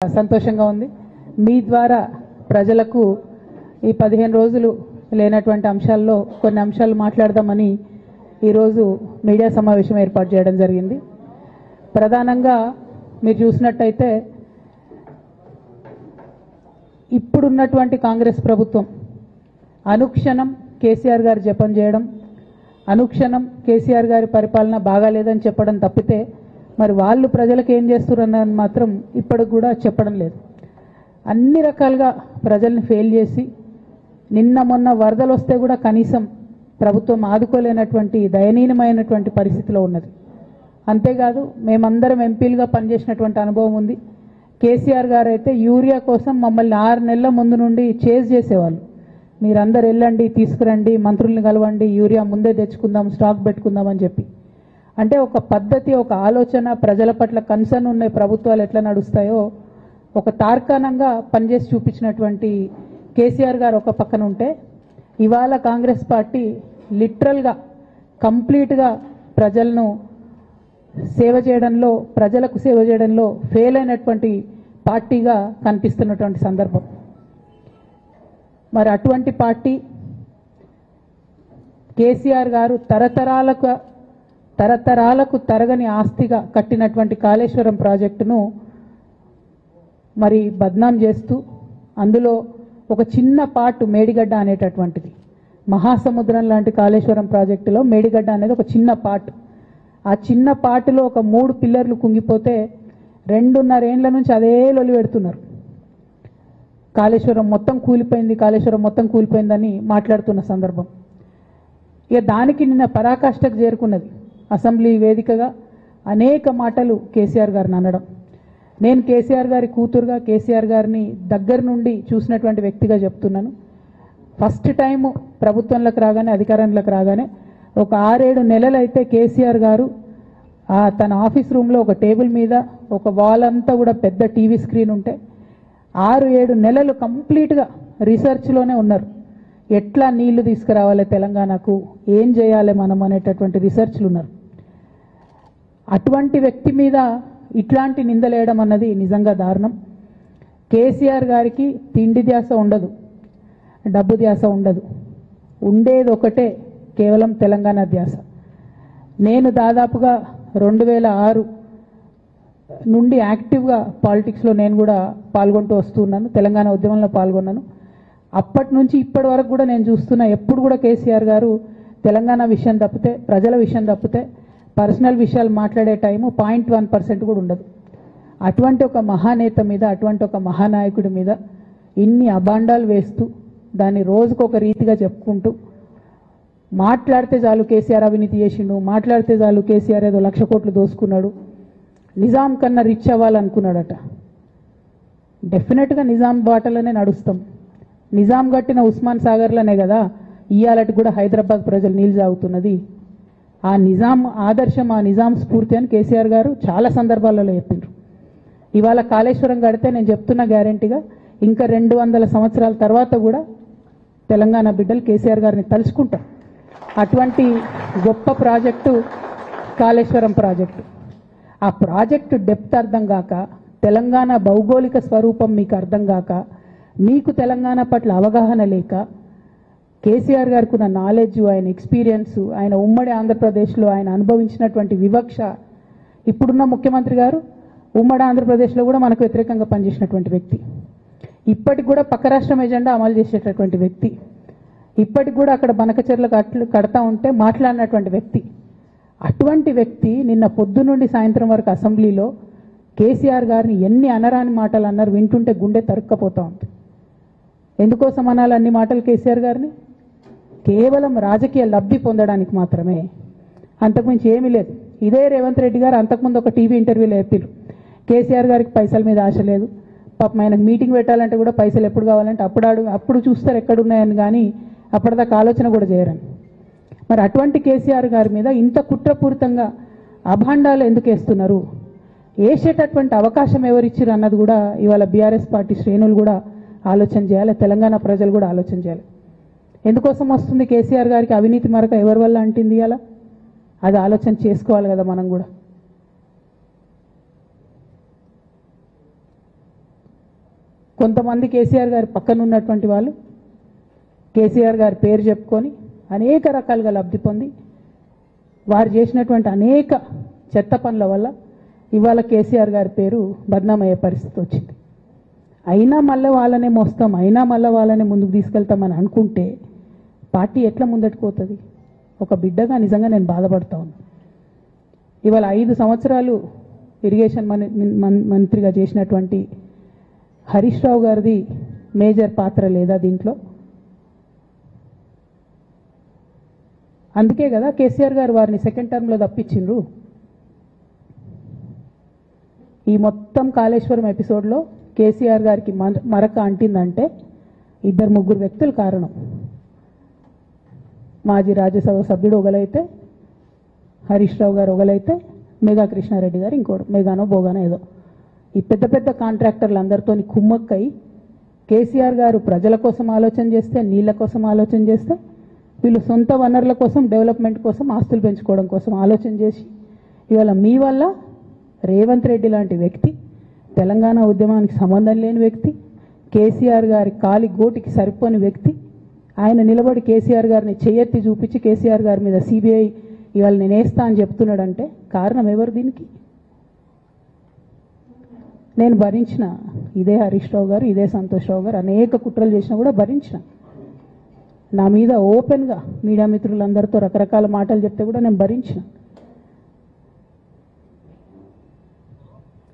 సంతోషంగా ఉంది. మీ ద్వారా ప్రజలకు ఈ 15 రోజులు లేనటువంటి అంశాల్లో కొన్ని అంశాలు మాట్లాడదామని ఈరోజు మీడియా సమావేశం ఏర్పాటు చేయడం జరిగింది. ప్రధానంగా మీరు చూసినట్టయితే ఇప్పుడున్నటువంటి కాంగ్రెస్ ప్రభుత్వం అనుక్షణం కేసీఆర్ గారు జపం చేయడం, అనుక్షణం కేసీఆర్ గారి పరిపాలన బాగాలేదని చెప్పడం తప్పితే మరి వాళ్ళు ప్రజలకు ఏం చేస్తున్నారని మాత్రం ఇప్పటికి కూడా చెప్పడం లేదు. అన్ని రకాలుగా ప్రజల్ని ఫెయిల్ చేసి నిన్న మొన్న వరదలు వస్తే కూడా కనీసం ప్రభుత్వం ఆదుకోలేనటువంటి దయనీయమైనటువంటి పరిస్థితిలో ఉన్నది. అంతేకాదు మేమందరం ఎంపీలుగా పనిచేసినటువంటి అనుభవం ఉంది. కేసీఆర్ గారు అయితే యూరియా కోసం మమ్మల్ని 6 నెలల ముందు నుండి చేజ్ చేసేవాళ్ళు. మీరందరూ వెళ్ళండి, తీసుకురండి, మంత్రుల్ని కలవండి, యూరియా ముందే తెచ్చుకుందాం, స్టాక్ పెట్టుకుందాం అని చెప్పి. అంటే ఒక పద్ధతి, ఒక ఆలోచన, ప్రజల పట్ల కన్సర్న్ ఉన్న ప్రభుత్వాలు ఎట్లా నడుస్తాయో ఒక తార్కాణంగా పనిచేసి చూపించినటువంటి కేసీఆర్ గారు ఒక పక్కన ఉంటే, ఇవాళ కాంగ్రెస్ పార్టీ లిటరల్గా కంప్లీట్గా ప్రజలను సేవ చేయడంలో, ప్రజలకు సేవ చేయడంలో ఫెయిల్ అయినటువంటి పార్టీగా కనిపిస్తున్నటువంటి సందర్భం. మరి అటువంటి పార్టీ కేసీఆర్ గారు తరతరాలకు తరగని ఆస్తిగా కట్టినటువంటి కాళేశ్వరం ప్రాజెక్టును మరి బద్నాం చేస్తూ, అందులో ఒక చిన్న పార్ట్ మేడిగడ్డ అనేటటువంటిది, మహాసముద్రం లాంటి కాళేశ్వరం ప్రాజెక్టులో మేడిగడ్డ అనేది ఒక చిన్న పార్ట్. ఆ చిన్న పార్టులో ఒక 3 పిల్లర్లు కుంగిపోతే 2.5 ఏండ్ల నుంచి అదే లొలి పెడుతున్నారు. కాళేశ్వరం మొత్తం కూలిపోయింది, కాళేశ్వరం మొత్తం కూలిపోయిందని మాట్లాడుతున్న సందర్భం. ఇక దానికి నిన్న పరాకాష్ఠకు చేరుకున్నది. అసెంబ్లీ వేదికగా అనేక మాటలు కేసీఆర్ గారిని అనడం. నేను కేసీఆర్ గారి కూతురుగా, కేసీఆర్ గారిని దగ్గర నుండి చూసినటువంటి వ్యక్తిగా చెప్తున్నాను. ఫస్ట్ టైం ప్రభుత్వంలోకి రాగానే, అధికారంలోకి రాగానే ఒక 6-7 నెలలు అయితే కేసీఆర్ గారు తన ఆఫీస్ రూమ్లో ఒక టేబుల్ మీద ఒక వాల్ అంతా కూడా పెద్ద టీవీ స్క్రీన్ ఉంటే 6-7 నెలలు కంప్లీట్గా రీసెర్చ్లోనే ఉన్నారు. ఎట్లా నీళ్లు తీసుకురావాలి తెలంగాణకు, ఏం చేయాలి మనం అనేటటువంటి రీసెర్చ్లు ఉన్నారు. అటువంటి వ్యక్తి మీద ఇట్లాంటి నిందలేయడం అన్నది నిజంగా దారుణం. కేసీఆర్ గారికి తిండి ధ్యాస ఉండదు, డబ్బు ధ్యాస ఉండదు, ఉండేది ఒకటే, కేవలం తెలంగాణ ధ్యాస. నేను దాదాపుగా 2006 నుండి యాక్టివ్గా పాలిటిక్స్లో నేను కూడా పాల్గొంటూ వస్తున్నాను. తెలంగాణ ఉద్యమంలో పాల్గొన్నాను. అప్పటి నుంచి ఇప్పటి వరకు కూడా నేను చూస్తున్నా, ఎప్పుడు కూడా కేసీఆర్ గారు తెలంగాణ విషయం తప్పితే, ప్రజల విషయం తప్పితే పర్సనల్ విషయాలు మాట్లాడే టైము 0.1% కూడా ఉండదు. అటువంటి ఒక మహానేత మీద, అటువంటి ఒక మహానాయకుడి మీద ఇన్ని అబాండాలు వేస్తూ, దాన్ని రోజుకొక రీతిగా చెప్పుకుంటూ, మాట్లాడితే చాలు కేసీఆర్ అవినీతి చేసిండు, మాట్లాడితే చాలు కేసీఆర్ ఏదో 1,00,000 కోట్లు దోసుకున్నాడు, నిజాం కన్నా రిచ్ అవ్వాలనుకున్నాడట. డెఫినెట్గా నిజాం బాటలోనే నడుస్తాం. నిజాం కట్టిన ఉస్మాన్ సాగర్లోనే కదా ఇయ్యాలటి కూడా హైదరాబాద్ ప్రజలు నీళ్ళు తాగుతున్నది. ఆ నిజాం ఆదర్శం, ఆ నిజాం స్ఫూర్తి అని కేసీఆర్ గారు చాలా సందర్భాలలో చెప్పిండ్రు. ఇవాళ కాళేశ్వరం కడితే నేను చెప్తున్నా గ్యారంటీగా ఇంకా 200 సంవత్సరాల తర్వాత కూడా తెలంగాణ బిడ్డలు కేసీఆర్ గారిని తలుచుకుంటారు. అటువంటి గొప్ప ప్రాజెక్టు కాళేశ్వరం ప్రాజెక్టు. ఆ ప్రాజెక్టు డెప్త్ అర్థం కాక, తెలంగాణ భౌగోళిక స్వరూపం మీకు అర్థం కాక, మీకు తెలంగాణ పట్ల అవగాహన లేక, కేసీఆర్ గారికి ఉన్న నాలెడ్జ్, ఆయన ఎక్స్పీరియన్స్, ఆయన ఉమ్మడి ఆంధ్రప్రదేశ్లో ఆయన అనుభవించినటువంటి వివక్ష, ఇప్పుడున్న ముఖ్యమంత్రి గారు ఉమ్మడి ఆంధ్రప్రదేశ్లో కూడా మనకు వ్యతిరేకంగా పనిచేసినటువంటి వ్యక్తి, ఇప్పటికి కూడా పక్క రాష్ట్రం ఎజెండా అమలు చేసేటటువంటి వ్యక్తి, ఇప్పటికి కూడా అక్కడ బనకచెర్ల కడతా ఉంటే మాట్లాడినటువంటి వ్యక్తి. అటువంటి వ్యక్తి నిన్న పొద్దు నుండి సాయంత్రం వరకు అసెంబ్లీలో కేసీఆర్ గారిని ఎన్ని అనరాని మాటలు అన్నారు, వింటుంటే గుండె తరుక్కపోతూ ఉంది. ఎందుకోసం అనాలి అన్ని మాటలు కేసీఆర్ గారిని? కేవలం రాజకీయ లబ్ధి పొందడానికి మాత్రమే, అంతకుమించి ఏమీ లేదు. ఇదే రేవంత్ రెడ్డి గారు అంతకుముందు ఒక టీవీ ఇంటర్వ్యూలో చెప్పారు, కేసీఆర్ గారికి పైసల మీద ఆశ లేదు, పాపం ఆయనకు మీటింగ్ పెట్టాలంటే కూడా పైసలు ఎప్పుడు కావాలంటే అప్పుడు చూస్తారు ఎక్కడున్నాయని, కానీ అప్పటిదాకా ఆలోచన కూడా చేయరని. మరి అటువంటి కేసీఆర్ గారి మీద ఇంత కుట్రపూరితంగా అభాండాలు ఎందుకు వేస్తున్నారు? వేసేటటువంటి అవకాశం ఎవరిచ్చారు అన్నది కూడా ఇవాళ బీఆర్ఎస్ పార్టీ శ్రేణులు కూడా ఆలోచన చేయాలి, తెలంగాణ ప్రజలు కూడా ఆలోచన చేయాలి. ఎందుకోసం వస్తుంది కేసీఆర్ గారికి అవినీతి మరక, ఎవరి వల్ల అంటింది అలా? అది ఆలోచన చేసుకోవాలి కదా మనం కూడా. కొంతమంది కేసీఆర్ గారి పక్కన ఉన్నటువంటి వాళ్ళు కేసీఆర్ గారి పేరు చెప్పుకొని అనేక రకాలుగా లబ్ధి పొంది వారు చేసినటువంటి అనేక చెత్త పనుల వల్ల ఇవాళ కేసీఆర్ గారి పేరు బద్నామయ్యే పరిస్థితి వచ్చింది. అయినా మళ్ళీ వాళ్ళనే మోస్తాం, అయినా మళ్ళీ వాళ్ళనే ముందుకు తీసుకెళ్తామని అనుకుంటే పార్టీ ఎట్లా ముందటికి పోతుంది? ఒక బిడ్డగా నిజంగా నేను బాధపడతా ఉన్నా. ఇవాళ 5 సంవత్సరాలు ఇరిగేషన్ మంత్రిగా చేసినటువంటి హరీష్ రావు గారిది మేజర్ పాత్ర లేదా దీంట్లో? అందుకే కదా కేసీఆర్ గారు వారిని సెకండ్ టర్మ్లో తప్పించిండ్రు. ఈ మొత్తం కాళేశ్వరం ఎపిసోడ్లో కేసీఆర్ గారికి మరక అంటిందంటే 2-3 వ్యక్తులు కారణం. మాజీ రాజ్యసభ సభ్యుడు ఒకలైతే, హరీష్ రావు గారు ఒకలైతే, మేఘా కృష్ణారెడ్డి గారు ఇంకోడు, మేఘానో బోగానో ఏదో. ఈ పెద్ద పెద్ద కాంట్రాక్టర్లు అందరితో కుమ్మక్కై కేసీఆర్ గారు ప్రజల కోసం ఆలోచన చేస్తే, నీళ్ల కోసం ఆలోచన చేస్తే, వీళ్ళు సొంత వనరుల కోసం, డెవలప్మెంట్ కోసం, ఆస్తులు పెంచుకోవడం కోసం ఆలోచన చేసి ఇవాళ మీ వల్ల రేవంత్ రెడ్డి లాంటి వ్యక్తి, తెలంగాణ ఉద్యమానికి సంబంధం లేని వ్యక్తి, కేసీఆర్ గారి కాలి గోటికి సరిపోని వ్యక్తి, ఆయన నిలబడి కేసీఆర్ గారిని చెయ్యెత్తి చూపించి కేసీఆర్ గారి మీద సిబిఐ ఇవాళ నేను వేస్తా అని చెప్తున్నాడంటే కారణం ఎవరు దీనికి? నేను భరించిన, ఇదే హరీష్ రావు గారు, ఇదే సంతోష్ రావు గారు అనేక కుట్రలు చేసినా కూడా భరించిన. నా మీద ఓపెన్గా మీడియా మిత్రులందరితో రకరకాల మాటలు చెప్తే కూడా నేను భరించిన.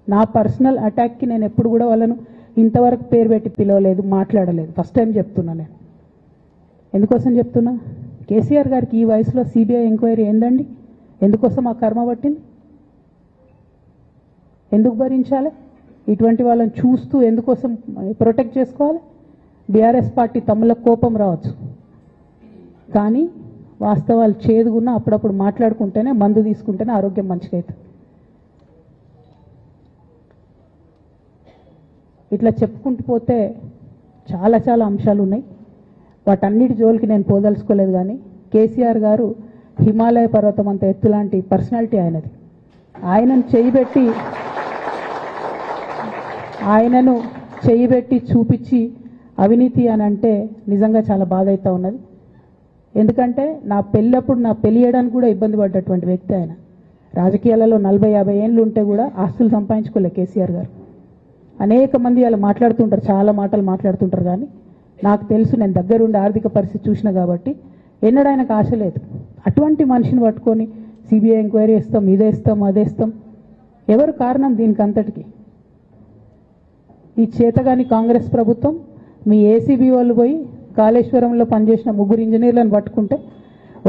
నా పర్సనల్ అటాక్కి నేను ఎప్పుడు కూడా వాళ్ళను ఇంతవరకు పేరు పెట్టి పిలవలేదు, మాట్లాడలేదు. ఫస్ట్ టైం చెప్తున్నా. నేను ఎందుకోసం చెప్తున్నా? కేసీఆర్ గారికి ఈ వయసులో సిబిఐ ఎంక్వైరీ ఏందండి? ఎందుకోసం ఆ కర్మ పట్టింది? ఎందుకు భరించాలి? ఇటువంటి వాళ్ళని చూస్తూ ఎందుకోసం ప్రొటెక్ట్ చేసుకోవాలి? బీఆర్ఎస్ పార్టీ తమ్ముల కోపం రావచ్చు, కానీ వాస్తవాలు చేదుగున్నా అప్పుడప్పుడు మాట్లాడుకుంటేనే, మందు తీసుకుంటేనే ఆరోగ్యం మంచిగా అవుతుంది. ఇట్లా చెప్పుకుంటూ పోతే చాలా చాలా అంశాలు ఉన్నాయి. వాటన్నిటి జోలికి నేను పోదలుచుకోలేదు. కానీ కేసీఆర్ గారు హిమాలయ పర్వతం అంత ఎత్తు లాంటి పర్సనాలిటీ ఆయనది. ఆయనను చేయబెట్టి చూపించి అవినీతి అని అంటే నిజంగా చాలా బాధ అవుతా ఉన్నది. ఎందుకంటే నా పెళ్ళప్పుడు నా పెళ్లి చేయడానికి కూడా ఇబ్బంది పడ్డటువంటి వ్యక్తి ఆయన. రాజకీయాలలో 40-50 ఏళ్ళు ఉంటే కూడా ఆస్తులు సంపాదించుకోలే కేసీఆర్ గారు. అనేక మంది వాళ్ళు మాట్లాడుతుంటారు, చాలా మాటలు మాట్లాడుతుంటారు, కానీ నాకు తెలుసు, నేను దగ్గరుండి ఆర్థిక పరిస్థితి చూసిన కాబట్టి ఎన్నడూ ఆయనకు ఆశ లేదు. అటువంటి మనిషిని పట్టుకొని సిబిఐ ఎంక్వైరీ ఇస్తాం, ఇదేస్తాం, అదేస్తాం. ఎవరు కారణం దీనికి అంతటికి? ఈ చేతగాని కాంగ్రెస్ ప్రభుత్వం మీ ఏసీబీ వాళ్ళు పోయి కాళేశ్వరంలో పనిచేసిన 3 ఇంజనీర్లను పట్టుకుంటే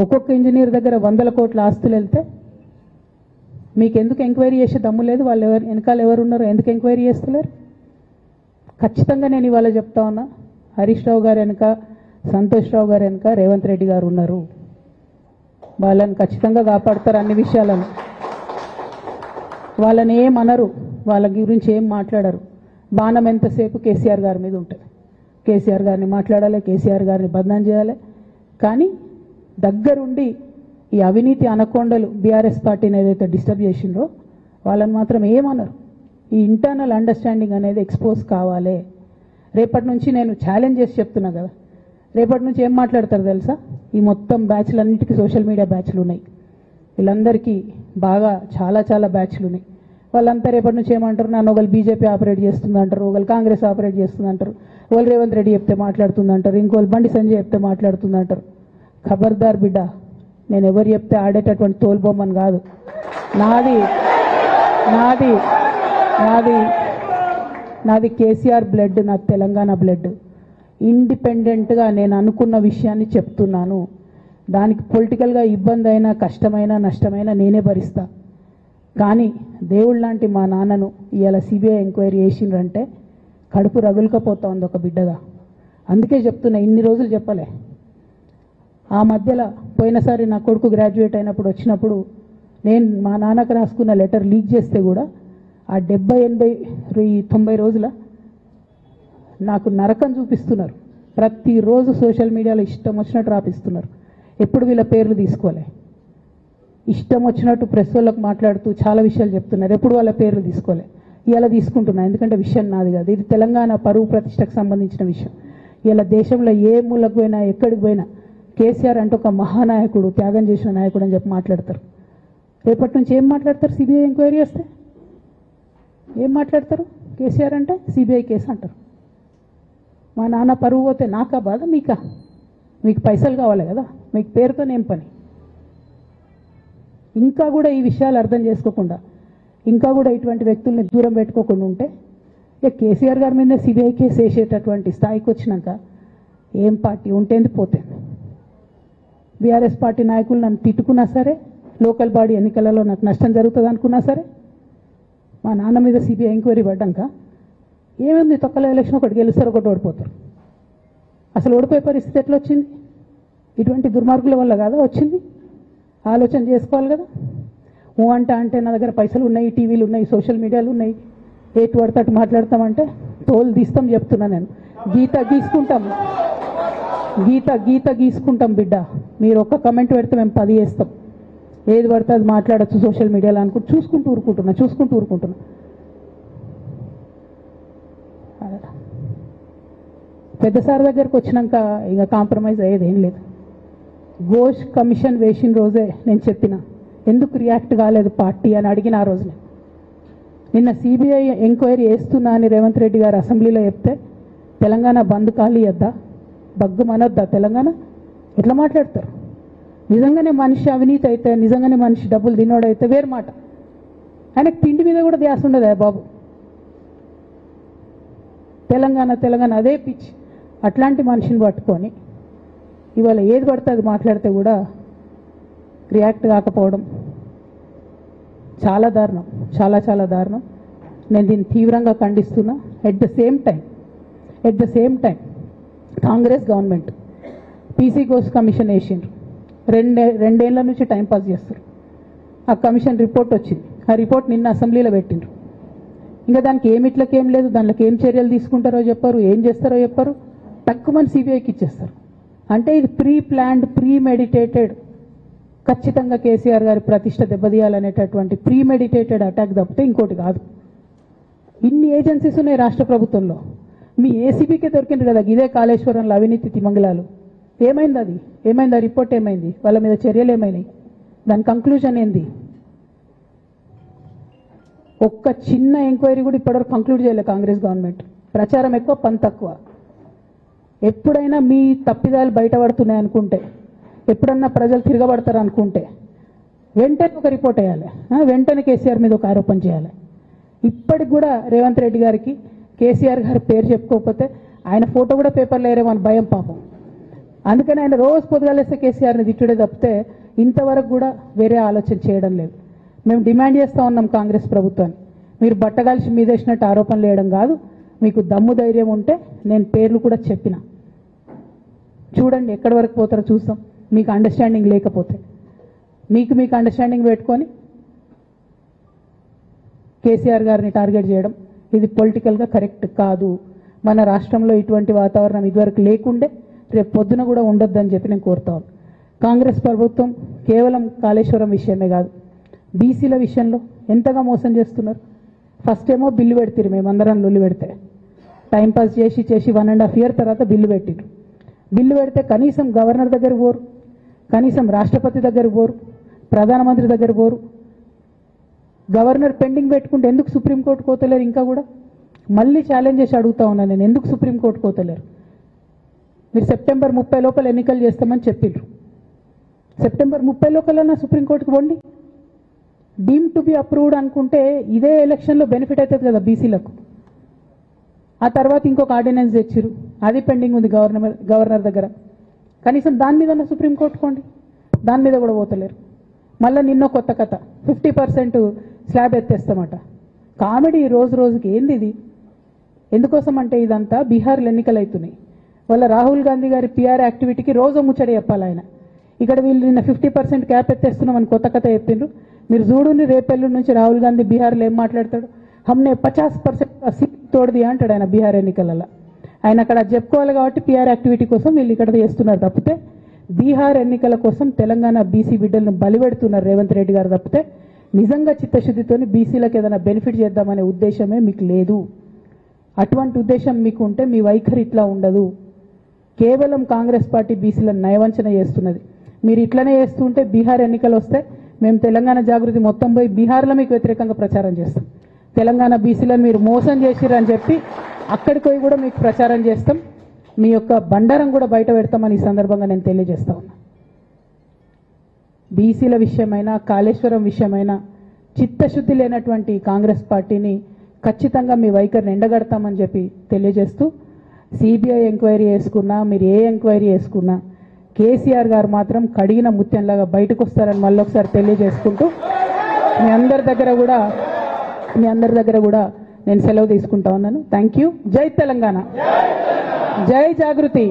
ఒక్కొక్క ఇంజనీర్ దగ్గర 100 కోట్ల ఆస్తులు వెళ్తే మీకు ఎందుకు ఎంక్వైరీ చేసే దమ్ము లేదు? వాళ్ళు వెనకాల ఎవరు ఉన్నారో ఎందుకు ఎంక్వైరీ చేస్తలేరు? ఖచ్చితంగా నేను ఇవాళ చెప్తా ఉన్నా, హరీష్ రావు గారు వెనక, సంతోష్ రావు గారు వెనక రేవంత్ రెడ్డి గారు ఉన్నారు. వాళ్ళని ఖచ్చితంగా కాపాడతారు. అన్ని విషయాలను వాళ్ళని ఏమనరు, వాళ్ళ గురించి ఏం మాట్లాడరు. బాణం ఎంతసేపు కేసీఆర్ గారి మీద ఉంటుంది. కేసీఆర్ గారిని మాట్లాడాలి, కేసీఆర్ గారిని బదనాం చేయాలి. కానీ దగ్గరుండి ఈ అవినీతి అనకొండలు బీఆర్ఎస్ పార్టీని ఏదైతే డిస్టర్బ్ చేసిండ్రో వాళ్ళని మాత్రం ఏమనరు. ఈ ఇంటర్నల్ అండర్స్టాండింగ్ అనేది ఎక్స్పోజ్ కావాలి. రేపటి నుంచి నేను ఛాలెంజ్ చేసి చెప్తున్నా కదా, రేపటి నుంచి ఏం మాట్లాడతారు తెలుసా? ఈ మొత్తం బ్యాచ్లన్నిటికీ సోషల్ మీడియా బ్యాచ్లు ఉన్నాయి. వీళ్ళందరికీ బాగా చాలా చాలా బ్యాచ్లు ఉన్నాయి. వాళ్ళంతా రేపటి నుంచి ఏమంటారు? నన్ను ఒకళ్ళు బీజేపీ ఆపరేట్ చేస్తుంది అంటారు, ఒకళ్ళు కాంగ్రెస్ ఆపరేట్ చేస్తుంది అంటారు, ఒకళ్ళు రేవంత్ రెడ్డి చెప్తే మాట్లాడుతుంది అంటారు, ఇంకోళ్ళు బండి సంజయ్ చెప్తే మాట్లాడుతుంది అంటారు. ఖబర్దార్ బిడ్డ, నేను ఎవరు చెప్తే ఆడేటటువంటి తోలుబొమ్మని కాదు. నాది నాది నాది నాది కేసీఆర్ బ్లడ్, నా తెలంగాణ బ్లడ్. ఇండిపెండెంట్గా నేను అనుకున్న విషయాన్ని చెప్తున్నాను. దానికి పొలిటికల్గా ఇబ్బంది అయినా, కష్టమైనా, నష్టమైనా నేనే భరిస్తా. కానీ దేవుళ్ళ లాంటి మా నాన్నను ఇవాళ సిబిఐ ఎంక్వైరీ చేసిండ్రంటే కడుపు రగులుకపోతా ఉంది ఒక బిడ్డగా. అందుకే చెప్తున్నా, ఇన్ని రోజులు చెప్పలే. ఆ మధ్యలో పోయినసారి నా కొడుకు గ్రాడ్యుయేట్ అయినప్పుడు వచ్చినప్పుడు నేను మా నాన్నకు రాసుకున్న లెటర్ లీక్ చేస్తే కూడా ఆ 70, 80, 90 రోజుల నాకు నరకం చూపిస్తున్నారు. ప్రతిరోజు సోషల్ మీడియాలో ఇష్టం వచ్చినట్టు రాపిస్తున్నారు. ఎప్పుడు వీళ్ళ పేర్లు తీసుకోలే, ఇష్టం వచ్చినట్టు ప్రెస్ వాళ్ళకు మాట్లాడుతూ చాలా విషయాలు చెప్తున్నారు. ఎప్పుడు వాళ్ళ పేర్లు తీసుకోలే. ఇలా తీసుకుంటున్నా, ఎందుకంటే విషయం నాది కాదు, ఇది తెలంగాణ పరువు ప్రతిష్టకు సంబంధించిన విషయం. ఇలా దేశంలో ఏ మూలకు పోయినా ఎక్కడికి పోయినా కేసీఆర్ అంటే ఒక మహానాయకుడు, త్యాగం చేసిన నాయకుడు అని చెప్పి మాట్లాడతారు. రేపటి నుంచి ఏం మాట్లాడతారు? సిబిఐ ఎంక్వైరీ చేస్తే ఏం మాట్లాడతారు? కేసీఆర్ అంటే సిబిఐ కేసు అంటారు. మా నాన్న పరువు పోతే నాకా బాధ, మీకా? మీకు పైసలు కావాలి కదా, మీకు పేరుతోనేం పని? ఇంకా కూడా ఈ విషయాలు అర్థం చేసుకోకుండా, ఇంకా కూడా ఇటువంటి వ్యక్తుల్ని దూరం పెట్టుకోకుండా ఉంటే ఇక కేసీఆర్ గారి మీద సిబిఐ కేసు వేసేటటువంటి స్థాయికి వచ్చినాక ఏం పార్టీ ఉంటేంది పోతుంది. బీఆర్ఎస్ పార్టీ నాయకులు నన్ను తిట్టుకున్నా సరే, లోకల్ బాడీ ఎన్నికలలో నాకు నష్టం జరుగుతుంది అనుకున్నా సరే, మా నాన్న మీద సిబిఐ ఎంక్వైరీ పడ్డాక ఏముంది, తొక్కల ఎలక్షన్ ఒకటి గెలుస్తారు, ఒకటి ఓడిపోతారు. అసలు ఓడిపోయే పరిస్థితి ఎట్లా వచ్చింది? ఇటువంటి దుర్మార్గుల వల్ల కాదా వచ్చింది? ఆలోచన చేసుకోవాలి కదా. అంటే నా దగ్గర పైసలు ఉన్నాయి, టీవీలు ఉన్నాయి, సోషల్ మీడియాలు ఉన్నాయి, ఏటు పడితే అటు మాట్లాడతామంటే తోలు తీస్తాం చెప్తున్నా నేను. గీత గీసుకుంటాం బిడ్డ. మీరు ఒక్క కమెంట్ పెడితే మేము 10 చేస్తాం. ఏది పడితే అది మాట్లాడచ్చు సోషల్ మీడియాలో అనుకుంటూ చూసుకుంటూ ఊరుకుంటున్నా. పెద్ద సార్ దగ్గరకు వచ్చినాక ఇక కాంప్రమైజ్ అయ్యేది ఏం లేదు. ఘోష్ కమిషన్ వేసిన రోజే నేను చెప్పిన, ఎందుకు రియాక్ట్ కాలేదు పార్టీ అని అడిగిన ఆ రోజునే. నిన్న సిబిఐ ఎంక్వైరీ వేస్తున్నా అని రేవంత్ రెడ్డి గారు అసెంబ్లీలో చెప్తే తెలంగాణ బంద్ ఖాళీ వద్దా, బగ్గు మనొద్దా తెలంగాణ? ఎట్లా మాట్లాడతారు? నిజంగానే మనిషి అవినీతి అయితే, నిజంగానే మనిషి డబ్బులు తినోడైతే వేరు మాట. ఆయనకు తిండి మీద కూడా ధ్యాస ఉండదా బాబు? తెలంగాణ అదే పిచ్చి. అట్లాంటి మనిషిని పట్టుకొని ఇవాళ ఏది పడితే అది మాట్లాడితే కూడా రియాక్ట్ కాకపోవడం చాలా దారుణం, చాలా దారుణం. నేను దీన్ని తీవ్రంగా ఖండిస్తున్నా. At the same time Congress government PC Ghosh commission వేసిండ్రు. రెండేళ్ల నుంచి టైంపాస్ చేస్తారు. ఆ కమిషన్ రిపోర్ట్ వచ్చింది. ఆ రిపోర్ట్ నిన్న అసెంబ్లీలో పెట్టిండ్రు. ఇంకా దానికి ఏమిట్లకేం లేదు, దాంట్లోకి ఏం చర్యలు తీసుకుంటారో చెప్పారు, ఏం చేస్తారో చెప్పారు, తక్కువని సిబిఐకి ఇచ్చేస్తారు. అంటే ఇది ప్రీమెడిటేటెడ్, ఖచ్చితంగా కేసీఆర్ గారి ప్రతిష్ట దెబ్బతీయాలనేటటువంటి ప్రీమెడిటేటెడ్ అటాక్ తప్పితే ఇంకోటి కాదు. ఇన్ని ఏజెన్సీస్ ఉన్నాయి రాష్ట్ర ప్రభుత్వంలో. మీ ఏసీబీకే దొరికింది కదా ఇదే కాళేశ్వరంలో అవినీతి తిమంగళాలు. ఏమైంది? ఆ రిపోర్ట్ ఏమైంది? వాళ్ళ మీద చర్యలు ఏమైనాయి? దాని కంక్లూజన్ ఏంది? ఒక్క చిన్న ఎంక్వైరీ కూడా ఇప్పటివరకు కంక్లూడ్ చేయలేదు కాంగ్రెస్ గవర్నమెంట్. ప్రచారం ఎక్కువ, పని తక్కువ. ఎప్పుడైనా మీ తప్పిదాలు బయటపడుతున్నాయి అనుకుంటే, ఎప్పుడన్నా ప్రజలు తిరగబడతారు అనుకుంటే వెంటనే ఒక రిపోర్ట్ వేయాలి, వెంటనే కేసీఆర్ మీద ఒక ఆరోపణ చేయాలి. ఇప్పటికి కూడా రేవంత్ రెడ్డి గారికి కేసీఆర్ గారి పేరు చెప్పుకోకపోతే ఆయన ఫోటో కూడా పేపర్లో వేరేమని భయం పాపం. అందుకని ఆయన రోజు పొద్దుగాలేస్తే కేసీఆర్ని తిట్టుడే తప్పితే ఇంతవరకు కూడా వేరే ఆలోచన చేయడం లేదు. మేము డిమాండ్ చేస్తూ ఉన్నాం కాంగ్రెస్ ప్రభుత్వాన్ని, మీరు బట్టగాల్చి మీదేసినట్టు ఆరోపణలు వేయడం కాదు, మీకు దమ్ము ధైర్యం ఉంటే నేను పేర్లు కూడా చెప్పిన, చూడండి ఎక్కడి వరకు పోతారో చూస్తాం. మీకు అండర్స్టాండింగ్ లేకపోతే మీకు అండర్స్టాండింగ్ పెట్టుకొని కేసీఆర్ గారిని టార్గెట్ చేయడం ఇది పొలిటికల్గా కరెక్ట్ కాదు. మన రాష్ట్రంలో ఇటువంటి వాతావరణం ఇదివరకు లేకుండే, రేపు పొద్దున కూడా ఉండొద్దని చెప్పి నేను కోరుతాను. కాంగ్రెస్ ప్రభుత్వం కేవలం కాళేశ్వరం విషయమే కాదు, బీసీల విషయంలో ఎంతగా మోసం చేస్తున్నారు. ఫస్ట్ ఏమో బిల్లు పెడతారు, మేమందరం లొల్లి పెడితే టైంపాస్ చేసి 1.5 year తర్వాత బిల్లు పెట్టిరు. బిల్లు పెడితే కనీసం గవర్నర్ దగ్గర పోరు, కనీసం రాష్ట్రపతి దగ్గర పోరు, ప్రధానమంత్రి దగ్గర పోరు. గవర్నర్ పెండింగ్ పెట్టుకుంటే ఎందుకు సుప్రీంకోర్టు కోతలేరు? ఇంకా కూడా మళ్ళీ ఛాలెంజ్ చేసి అడుగుతా ఉన్నాను నేను, ఎందుకు సుప్రీంకోర్టు కోతలేరు? మీరు సెప్టెంబర్ 30 లోపల ఎన్నికలు చేస్తామని చెప్పిండ్రు. సెప్టెంబర్ 30 లోపలన్నా సుప్రీంకోర్టుకు పోండి. డీమ్ టు బి అప్రూవ్డ్ అనుకుంటే ఇదే ఎలక్షన్లో బెనిఫిట్ అవుతుంది కదా బీసీలకు. ఆ తర్వాత ఇంకొక ఆర్డినెన్స్ తెచ్చిరు, అది పెండింగ్ ఉంది గవర్నర్ దగ్గర. కనీసం దాని మీద సుప్రీంకోర్టు కోండి, దాని మీద కూడా పోతలేరు. మళ్ళీ నిన్న కొత్త కథ, 50% స్లాబ్ ఎత్తేస్తామట. కామెడీ రోజుకి. ఏంది ఇది? ఎందుకోసం అంటే ఇదంతా బీహార్లో ఎన్నికలు అవుతున్నాయి. వాళ్ళ రాహుల్ గాంధీ గారి పిఆర్ యాక్టివిటీకి రోజు ముచ్చడి చెప్పాలి ఆయన. ఇక్కడ వీళ్ళు నిన్న 50% క్యాప్ ఎత్తేస్తున్నామని కొత్త కథ చెప్పిండ్రు. మీరు చూడుని రేపెల్లు నుంచి రాహుల్ గాంధీ బీహార్లో ఏం మాట్లాడతాడు, హమ్నే 50% సీట్ తోడది అంటాడు ఆయన బీహార్ ఎన్నికలలో. ఆయన అక్కడ చెప్పుకోవాలి కాబట్టి పిఆర్ యాక్టివిటీ కోసం వీళ్ళు ఇక్కడ చేస్తున్నారు తప్పితే, బీహార్ ఎన్నికల కోసం తెలంగాణ బీసీ బిడ్డలను బలిపెడుతున్నారు రేవంత్ రెడ్డి గారు తప్పితే నిజంగా చిత్తశుద్ధితోని బీసీలకు ఏదైనా బెనిఫిట్ చేద్దామనే ఉద్దేశమే మీకు లేదు. అటువంటి ఉద్దేశం మీకు ఉంటే మీ వైఖరి ఇట్లా ఉండదు. కేవలం కాంగ్రెస్ పార్టీ బీసీలను నయవంచన చేస్తున్నది. మీరు ఇట్లనే చేస్తుంటే బీహార్ ఎన్నికలు వస్తే మేము తెలంగాణ జాగృతి మొత్తం పోయి బీహార్లో మీకు వ్యతిరేకంగా ప్రచారం చేస్తాం. తెలంగాణ బీసీలను మీరు మోసం చేసిరని చెప్పి అక్కడికి పోయి కూడా మీకు ప్రచారం చేస్తాం. మీ యొక్క బండారం కూడా బయట పెడతామని ఈ సందర్భంగా నేను తెలియజేస్తా ఉన్నా. బీసీల విషయమైనా కాళేశ్వరం విషయమైనా చిత్తశుద్ధి లేనటువంటి కాంగ్రెస్ పార్టీని ఖచ్చితంగా మీ వైఖరిని ఎండగడతామని చెప్పి తెలియజేస్తూ, సిబిఐ ఎంక్వైరీ చేసుకున్నా మీరు ఏ ఎంక్వైరీ చేసుకున్నా కేసీఆర్ గారు మాత్రం కడిగిన ముత్యంలాగా బయటకు వస్తారని మళ్ళొకసారి తెలియజేసుకుంటూ మీ అందరి దగ్గర కూడా నేను సెలవు తీసుకుంటా ఉన్నాను. Thank you. జై తెలంగాణ, జై జాగృతి.